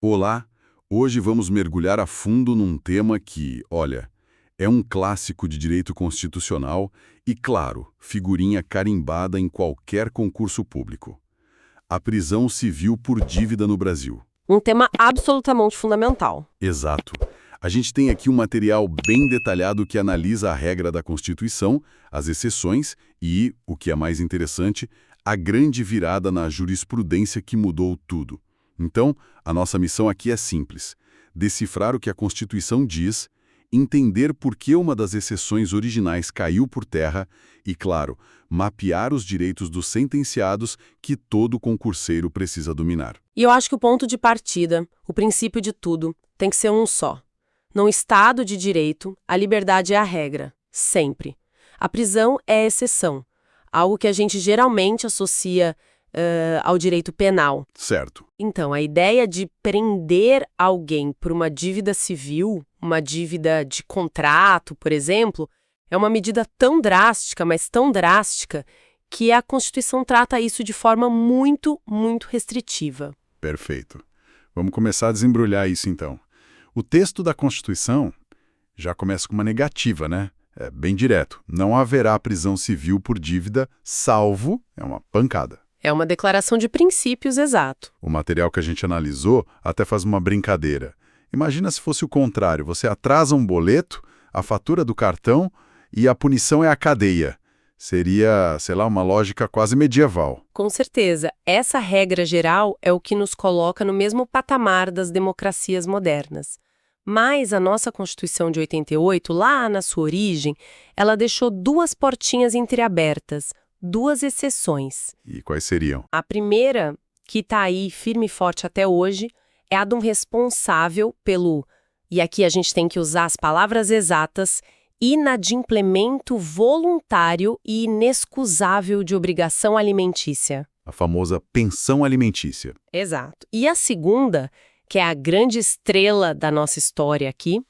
Olá, hoje vamos mergulhar a fundo num tema que, olha, é um clássico de direito constitucional e, claro, figurinha carimbada em qualquer concurso público. A prisão civil por dívida no Brasil. Um tema absolutamente fundamental. Exato. A gente tem aqui um material bem detalhado que analisa a regra da Constituição, as exceções e, o que é mais interessante, a grande virada na jurisprudência que mudou tudo. Então, a nossa missão aqui é simples: decifrar o que a Constituição diz, entender por que uma das exceções originais caiu por terra e, claro, mapear os direitos dos sentenciados que todo concurseiro precisa dominar. E eu acho que o ponto de partida, o princípio de tudo, tem que ser um só. Num Estado de direito, a liberdade é a regra, sempre. A prisão é a exceção, algo que a gente geralmente associa ao direito penal. Certo. Então, a ideia de prender alguém por uma dívida civil, uma dívida de contrato, por exemplo, é uma medida tão drástica, mas tão drástica, que a Constituição trata isso de forma muito, muito restritiva. Perfeito. Vamos começar a desembrulhar isso então. O texto da Constituição já começa com uma negativa, né? É bem direto. Não haverá prisão civil por dívida, salvo, é uma pancada. É uma declaração de princípios exato. O material que a gente analisou até faz uma brincadeira. Imagina se fosse o contrário. Você atrasa um boleto, a fatura do cartão e a punição é a cadeia. Seria, sei lá, uma lógica quase medieval. Com certeza, essa regra geral é o que nos coloca no mesmo patamar das democracias modernas. Mas a nossa Constituição de 88, lá na sua origem, ela deixou duas portinhas entreabertas, duas exceções. E quais seriam? A primeira, que está aí firme e forte até hoje, é a de um responsável pelo, e aqui a gente tem que usar as palavras exatas, inadimplemento voluntário e inexcusável de obrigação alimentícia. A famosa pensão alimentícia. Exato. E a segunda, que é a grande estrela da nossa história aqui,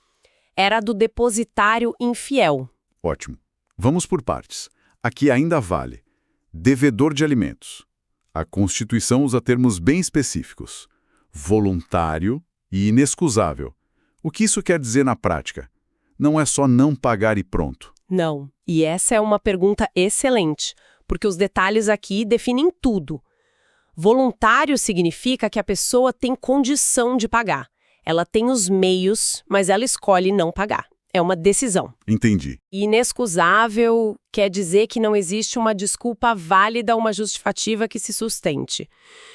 era a do depositário infiel. Ótimo. Vamos por partes. Aqui ainda vale. Devedor de alimentos. A Constituição usa termos bem específicos. Voluntário e inexcusável. O que isso quer dizer na prática? Não é só não pagar e pronto. Não. E essa é uma pergunta excelente, porque os detalhes aqui definem tudo. Voluntário significa que a pessoa tem condição de pagar. Ela tem os meios, mas ela escolhe não pagar. É uma decisão. Entendi. E inexcusável quer dizer que não existe uma desculpa válida ou uma justificativa que se sustente.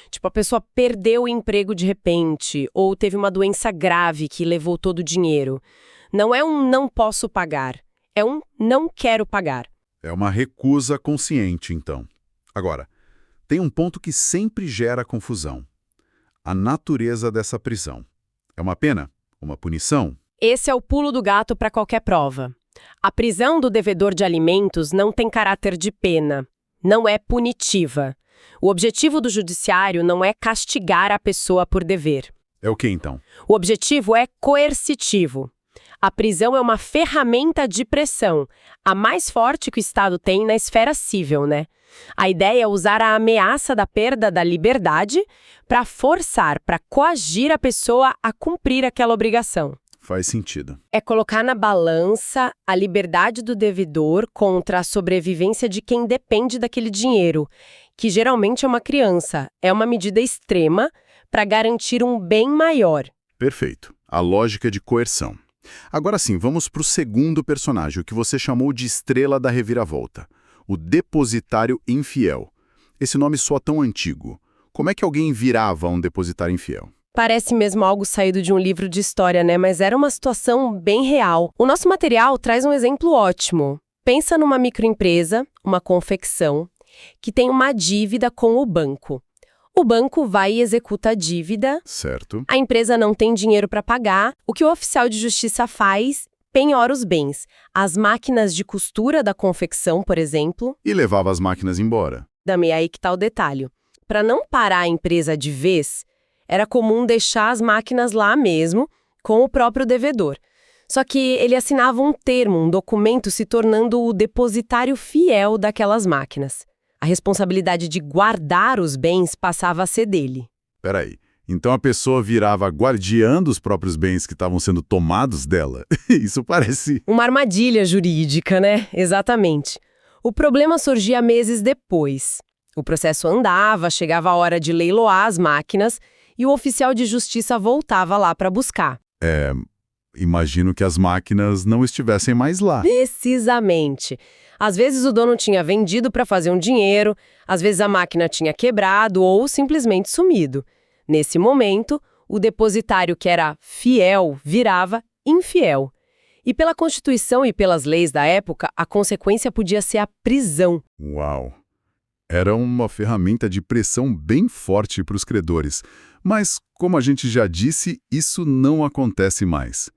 Tipo, a pessoa perdeu o emprego de repente, ou teve uma doença grave que levou todo o dinheiro. Não é um não posso pagar, é um não quero pagar. É uma recusa consciente, então. Agora, tem um ponto que sempre gera confusão. A natureza dessa prisão. É uma pena? Uma punição? Esse é o pulo do gato para qualquer prova. A prisão do devedor de alimentos não tem caráter de pena, não é punitiva. O objetivo do judiciário não é castigar a pessoa por dever. É o que, então? O objetivo é coercitivo. A prisão é uma ferramenta de pressão, a mais forte que o Estado tem na esfera civil, né? A ideia é usar a ameaça da perda da liberdade para forçar, para coagir a pessoa a cumprir aquela obrigação. Faz sentido. É colocar na balança a liberdade do devedor contra a sobrevivência de quem depende daquele dinheiro, que geralmente é uma criança. É uma medida extrema para garantir um bem maior. Perfeito. A lógica de coerção. Agora sim, vamos para o segundo personagem, o que você chamou de estrela da reviravolta. O depositário infiel. Esse nome soa tão antigo. Como é que alguém virava um depositário infiel? Parece mesmo algo saído de um livro de história, né? Mas era uma situação bem real. O nosso material traz um exemplo ótimo. Pensa numa microempresa, uma confecção, que tem uma dívida com o banco. O banco vai e executa a dívida. Certo. A empresa não tem dinheiro para pagar. O que o oficial de justiça faz? Penhora os bens. As máquinas de costura da confecção, por exemplo. E levava as máquinas embora. Dame, aí que tá o detalhe. Para não parar a empresa de vez, era comum deixar as máquinas lá mesmo, com o próprio devedor. Só que ele assinava um termo, um documento se tornando o depositário fiel daquelas máquinas. A responsabilidade de guardar os bens passava a ser dele. Peraí, Então a pessoa virava guardiã dos próprios bens que estavam sendo tomados dela. Isso parece... Uma armadilha jurídica, né? Exatamente. O problema surgia meses depois. O processo andava, chegava a hora de leiloar as máquinas e o oficial de justiça voltava lá para buscar. Imagino que as máquinas não estivessem mais lá. Precisamente. Às vezes o dono tinha vendido para fazer um dinheiro, às vezes a máquina tinha quebrado ou simplesmente sumido. Nesse momento, o depositário que era fiel virava infiel. E pela Constituição e pelas leis da época, a consequência podia ser a prisão. Uau! Era uma ferramenta de pressão bem forte para os credores. Mas, como a gente já disse, isso não acontece mais.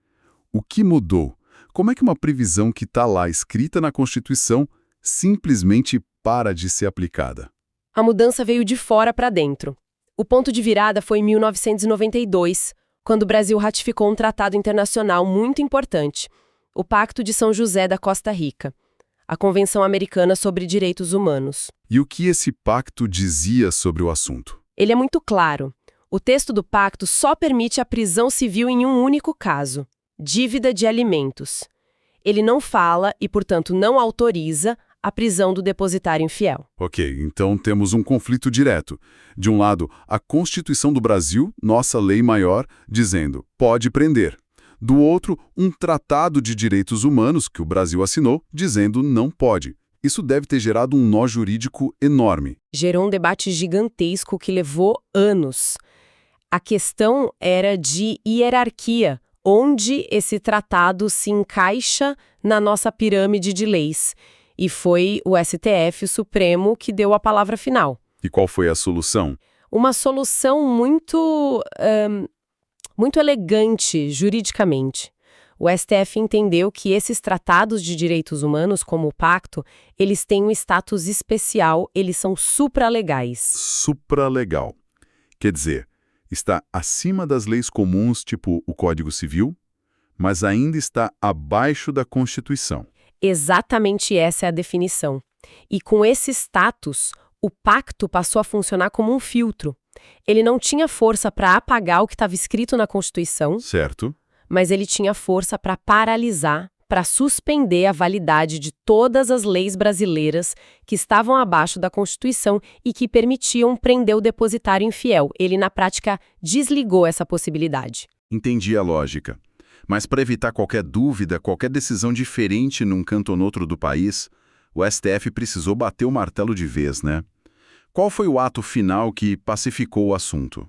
O que mudou? Como é que uma previsão que está lá escrita na Constituição simplesmente para de ser aplicada? A mudança veio de fora para dentro. O ponto de virada foi em 1992, quando o Brasil ratificou um tratado internacional muito importante, o Pacto de São José da Costa Rica, a Convenção Americana sobre Direitos Humanos. E o que esse pacto dizia sobre o assunto? Ele é muito claro. O texto do pacto só permite a prisão civil em um único caso: dívida de alimentos. Ele não fala e, portanto, não autoriza a prisão do depositário infiel. Ok, então temos um conflito direto. De um lado, a Constituição do Brasil, nossa lei maior, dizendo pode prender. Do outro, um tratado de direitos humanos que o Brasil assinou, dizendo não pode. Isso deve ter gerado um nó jurídico enorme. Gerou um debate gigantesco que levou anos. A questão era de hierarquia, onde esse tratado se encaixa na nossa pirâmide de leis. E foi o STF, o Supremo, que deu a palavra final. E qual foi a solução? Uma solução muito elegante juridicamente. O STF entendeu que esses tratados de direitos humanos, como o Pacto, eles têm um status especial, eles são supralegais. Supralegal. Quer dizer, está acima das leis comuns, tipo o Código Civil, mas ainda está abaixo da Constituição. Exatamente essa é a definição. E com esse status, o pacto passou a funcionar como um filtro. Ele não tinha força para apagar o que estava escrito na Constituição, Certo. mas ele tinha força para paralisar, para suspender a validade de todas as leis brasileiras que estavam abaixo da Constituição e que permitiam prender o depositário infiel. Ele, na prática, desligou essa possibilidade. Entendi a lógica. Mas para evitar qualquer dúvida, qualquer decisão diferente num canto ou no outro do país, o STF precisou bater o martelo de vez, né? Qual foi o ato final que pacificou o assunto?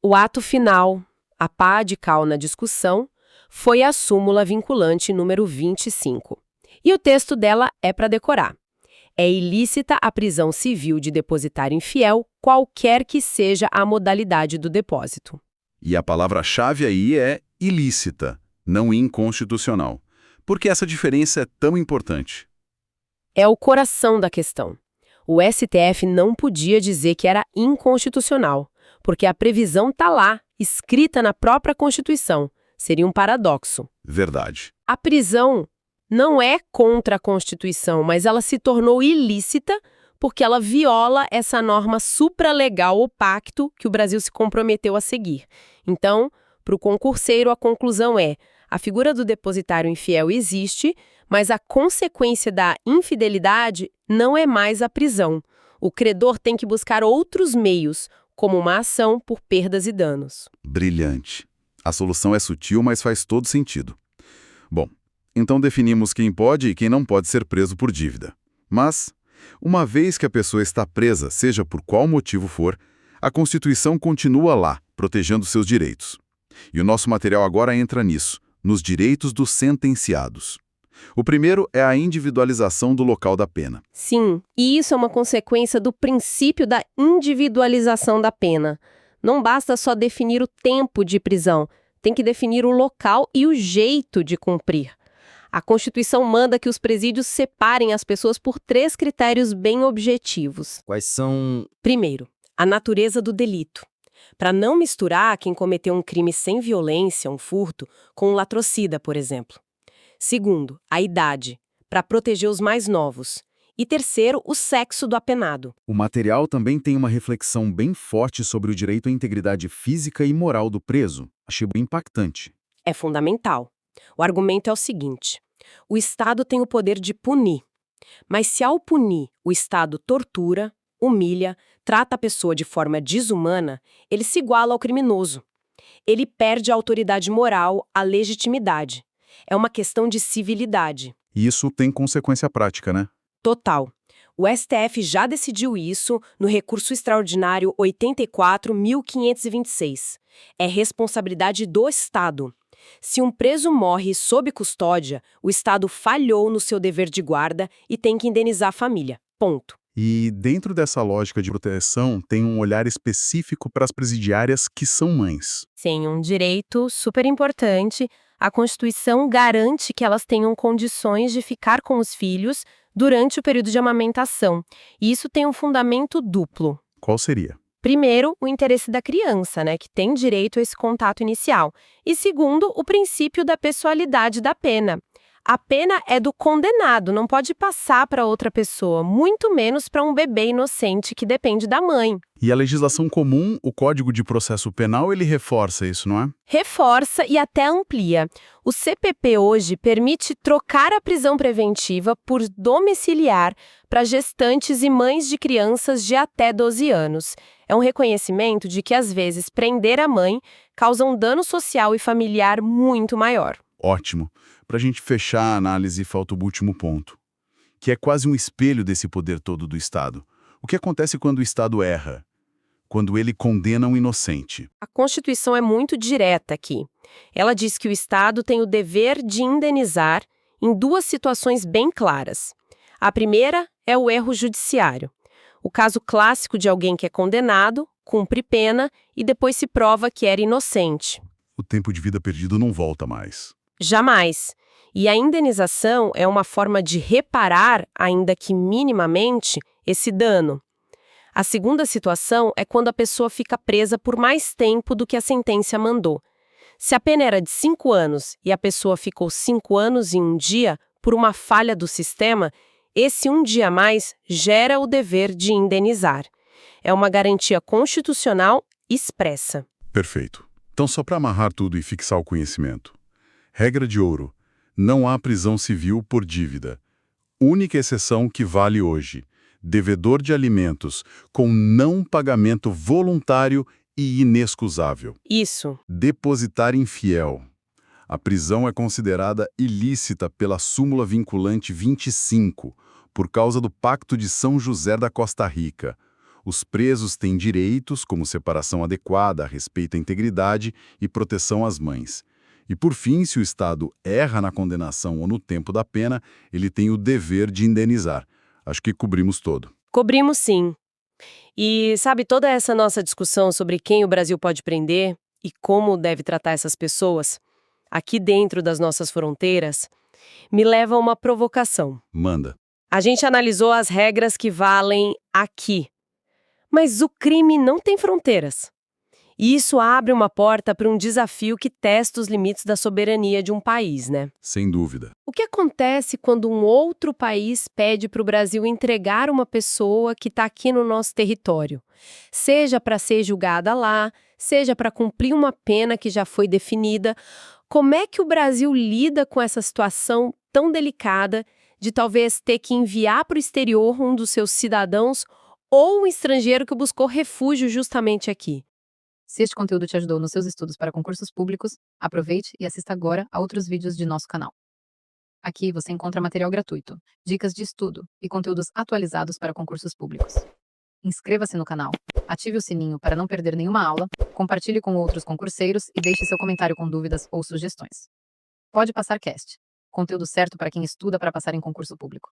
O ato final, a pá de cal na discussão, foi a súmula vinculante número 25. E o texto dela é para decorar. É ilícita a prisão civil de depositário infiel, qualquer que seja a modalidade do depósito. E a palavra-chave aí é ilícita, não inconstitucional. Por que essa diferença é tão importante? É o coração da questão. O STF não podia dizer que era inconstitucional, porque a previsão está lá, escrita na própria Constituição. Seria um paradoxo. Verdade. A prisão não é contra a Constituição, mas ela se tornou ilícita porque ela viola essa norma supralegal, o pacto, que o Brasil se comprometeu a seguir. Então, para o concurseiro, a conclusão é: a figura do depositário infiel existe, mas a consequência da infidelidade não é mais a prisão. O credor tem que buscar outros meios, como uma ação por perdas e danos. Brilhante. A solução é sutil, mas faz todo sentido. Bom, então definimos quem pode e quem não pode ser preso por dívida. Mas, uma vez que a pessoa está presa, seja por qual motivo for, a Constituição continua lá, protegendo seus direitos. E o nosso material agora entra nisso, nos direitos dos sentenciados. O primeiro é a individualização do local da pena. Sim, e isso é uma consequência do princípio da individualização da pena. Não basta só definir o tempo de prisão, tem que definir o local e o jeito de cumprir. A Constituição manda que os presídios separem as pessoas por 3 critérios bem objetivos. Quais são... Primeiro, a natureza do delito. Para não misturar quem cometeu um crime sem violência, um furto, com um latrocida, por exemplo. Segundo, a idade, para proteger os mais novos. E terceiro, o sexo do apenado. O material também tem uma reflexão bem forte sobre o direito à integridade física e moral do preso. Achei bem impactante. É fundamental. O argumento é o seguinte: o Estado tem o poder de punir, mas se ao punir o Estado tortura, humilha, trata a pessoa de forma desumana, ele se iguala ao criminoso. Ele perde a autoridade moral, a legitimidade. É uma questão de civilidade. E isso tem consequência prática, né? Total. O STF já decidiu isso no recurso extraordinário 84.526. É responsabilidade do Estado. Se um preso morre sob custódia, o Estado falhou no seu dever de guarda e tem que indenizar a família. Ponto. E dentro dessa lógica de proteção, tem um olhar específico para as presidiárias que são mães. Sim, um direito super importante. A Constituição garante que elas tenham condições de ficar com os filhos durante o período de amamentação. E isso tem um fundamento duplo. Qual seria? Primeiro, o interesse da criança, que tem direito a esse contato inicial. E segundo, o princípio da pessoalidade da pena. A pena é do condenado, não pode passar para outra pessoa, muito menos para um bebê inocente que depende da mãe. E a legislação comum, o Código de Processo Penal, ele reforça isso, não é? Reforça e até amplia. O CPP hoje permite trocar a prisão preventiva por domiciliar para gestantes e mães de crianças de até 12 anos. É um reconhecimento de que, às vezes, prender a mãe causa um dano social e familiar muito maior. Ótimo. Para a gente fechar a análise, falta o último ponto, que é quase um espelho desse poder todo do Estado. O que acontece quando o Estado erra? Quando ele condena um inocente? A Constituição é muito direta aqui. Ela diz que o Estado tem o dever de indenizar em duas situações bem claras. A primeira é o erro judiciário. O caso clássico de alguém que é condenado, cumpre pena e depois se prova que era inocente. O tempo de vida perdido não volta mais. Jamais. E a indenização é uma forma de reparar, ainda que minimamente, esse dano. A segunda situação é quando a pessoa fica presa por mais tempo do que a sentença mandou. Se a pena era de 5 anos e a pessoa ficou 5 anos e 1 dia por uma falha do sistema, esse 1 dia a mais gera o dever de indenizar. É uma garantia constitucional expressa. Perfeito. Então, só para amarrar tudo e fixar o conhecimento. Regra de ouro. Não há prisão civil por dívida. Única exceção que vale hoje. Devedor de alimentos com não pagamento voluntário e inexcusável. Isso. Depositário infiel. A prisão é considerada ilícita pela súmula vinculante 25, por causa do Pacto de São José da Costa Rica. Os presos têm direitos, como separação adequada, respeito à integridade e proteção às mães. E, por fim, se o Estado erra na condenação ou no tempo da pena, ele tem o dever de indenizar. Acho que cobrimos todo. Cobrimos sim. E sabe, toda essa nossa discussão sobre quem o Brasil pode prender e como deve tratar essas pessoas, aqui dentro das nossas fronteiras, me leva a uma provocação. Manda. A gente analisou as regras que valem aqui. Mas o crime não tem fronteiras. E isso abre uma porta para um desafio que testa os limites da soberania de um país, né? Sem dúvida. O que acontece quando um outro país pede para o Brasil entregar uma pessoa que está aqui no nosso território? Seja para ser julgada lá, seja para cumprir uma pena que já foi definida. Como é que o Brasil lida com essa situação tão delicada de talvez ter que enviar para o exterior um dos seus cidadãos ou um estrangeiro que buscou refúgio justamente aqui? Se este conteúdo te ajudou nos seus estudos para concursos públicos, aproveite e assista agora a outros vídeos de nosso canal. Aqui você encontra material gratuito, dicas de estudo e conteúdos atualizados para concursos públicos. Inscreva-se no canal, ative o sininho para não perder nenhuma aula, compartilhe com outros concurseiros e deixe seu comentário com dúvidas ou sugestões. Pode Passar Cast, conteúdo certo para quem estuda para passar em concurso público.